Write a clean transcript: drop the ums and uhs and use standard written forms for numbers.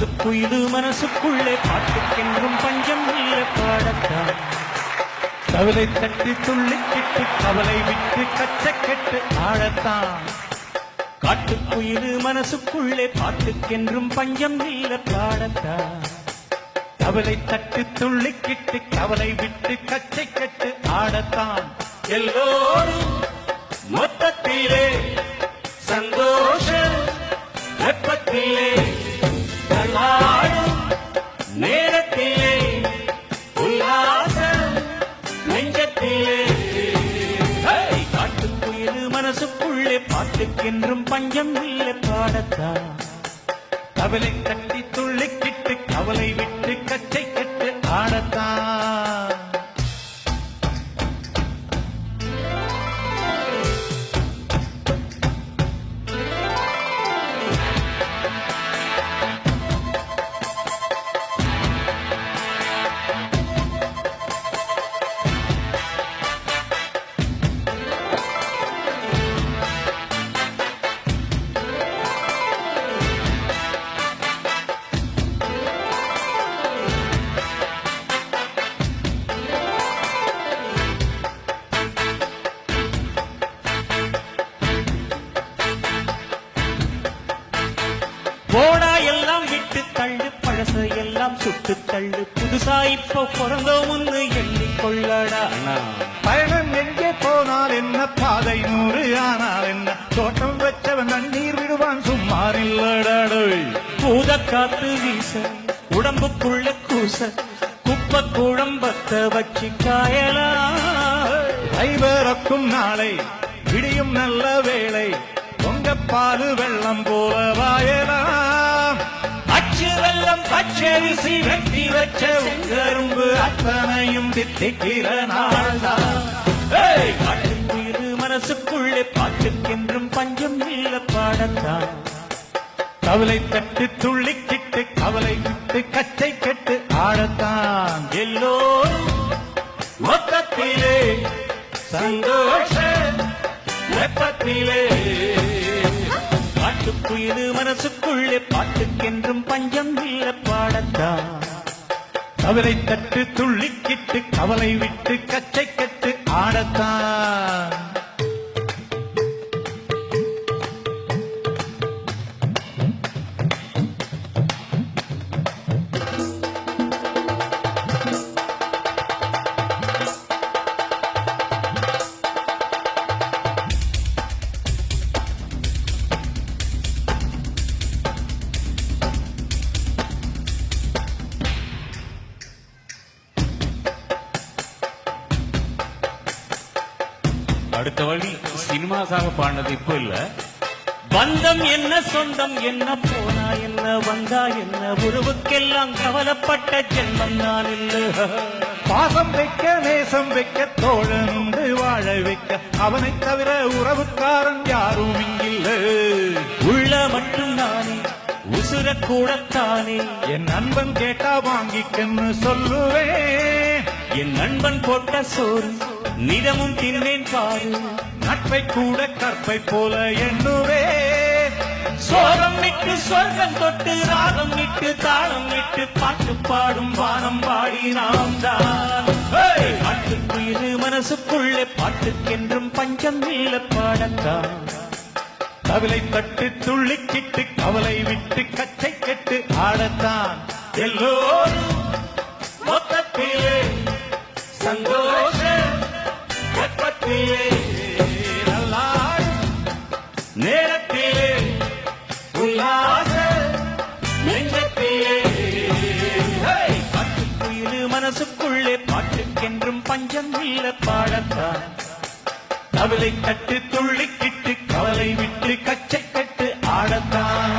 காட்டுக்குயிலு மனசுக்குள்ளே பாட்டுக்கென்றும் பஞ்சம் இல்லை பாடத்தான். கவலை தட்டி துள்ளிக்கிட்டு கவலை விட்டு கச்சை கெட்டு ஆழத்தான். காட்டுக்குயிலு மனசுக்குள்ளே பாட்டுக்கென்றும் பஞ்சம் இல்லை பாடத்தான். கவலை தட்டி துள்ளிக்கிட்டு கவலை விட்டு கச்சை கெட்டு ஆடத்தான். எல்லோரும் மொத்தத்திலே சந்தோஷ வெப்பத்திலே தள்ளாடும் நேரத்திலே உல்லாச நெஞ்சத்திலே காட்டுக்குயிலு மனசுக்குள்ளே பாட்டுக்கென்றும் பஞ்சம் இல்லை பாடத்தான். கவலை தட்டி துள்ளிக்கிட்டு கவலை விட்டு கச்சை கெட்டு ஆடத்தான். போடா எல்லாம் விட்டு தள்ளு பழச எல்லாம் சுட்டு தள்ளு புதுசா இப்போ பிறந்தோம்னு எண்ணிக்கொள்ளடா. பயணம் எங்கே போனால் என்ன பாதை 100 ஆனால் என்ன தோட்டம் வச்சவன் தண்ணீர் விடுவான் சும்மார் இல்லடாடோ. பூத காத்து வீச உடம்புக்குள்ள கூச குப்பை குழம்பத்த வச்சு காயலா. ஐவரக்கும் நாளை விடியும் நல்ல வேளை பொங்கப்பாலு வெள்ளம் போல வாயலாம். அச்சு வெள்ளம் பச்சரிசி வெட்டி வச்ச கரும்பு அத்தனையும் தித்திக்கிற நாள்தான். காட்டுக்குயிலு மனசுக்குள்ளே பாட்டுக்கென்றும் பஞ்சம் இல்லை பாடத்தான். கவலை தட்டு துள்ளிக்கிட்டு கவலை விட்டு கச்சை கெட்டு ஆடத்தான். எல்லோரும் மொத்தத்திலே சந்தோஷ வெப்பத்திலே காட்டுக்குயிலு மனசுக்குள்ளே பாட்டுக்கென்றும் பஞ்சம் இல்லை பாடத்தான். கவலை தட்டு துள்ளிக்கிட்டு கவலை விட்டு கச்சை கெட்டு ஆடத்தான். அடுத்த வழி சினிமாசாக பாடினது இப்போ இல்ல. பந்தம் என்ன சொந்தம் என்ன போனா என்ன வந்தா என்ன உறவுக்கெல்லாம் கவலைப்பட்ட ஜென்மம் நான் இல்ல. பாசம் வைக்க நேசம் வைக்க தோழன் உண்டு வாழ வைக்க அவனை தவிர உறவுக்காரன் யாரும் இங்கில்ல. உள்ள மட்டும் நானே உசுர கூடத்தானே என் நண்பன் கேட்டா வாங்கிக்கன்னு சொல்லுவேன். என் நண்பன் போட்ட சோறு நிதமும் தின்னேன் பாரு. நட்பை கூட கற்பை போல எண்ணுவே. சோகம் விட்டு சொர்க்கம் தொட்டு ராகம் விட்டு தாளம் விட்டு பாட்டு பாடும் வானம் பாடி நாம் தான். காட்டுக்குயிலு மனசுக்குள்ளே பாட்டுக்கென்றும் பஞ்சம் இல்லை பாடத்தான். கவலை தட்டு துள்ளிக்கிட்டு கவலை விட்டு கச்சை கெட்டு ஆடத்தான். எல்லோரும் மொத்தத்திலே சந்தோஷ வெப்பத்திலே நல்லாடும் நேரத்திலே உல்லாச நெஞ்சத்திலே காட்டுக்குயிலு மனசுக்குள்ளே பாட்டுக்கென்றும் பஞ்சம் இல்லை பாடத்தான். கவலை தட்டு துள்ளிக்கிட்டு கவலை விட்டு கச்சை கெட்டு ஆடத்தான்.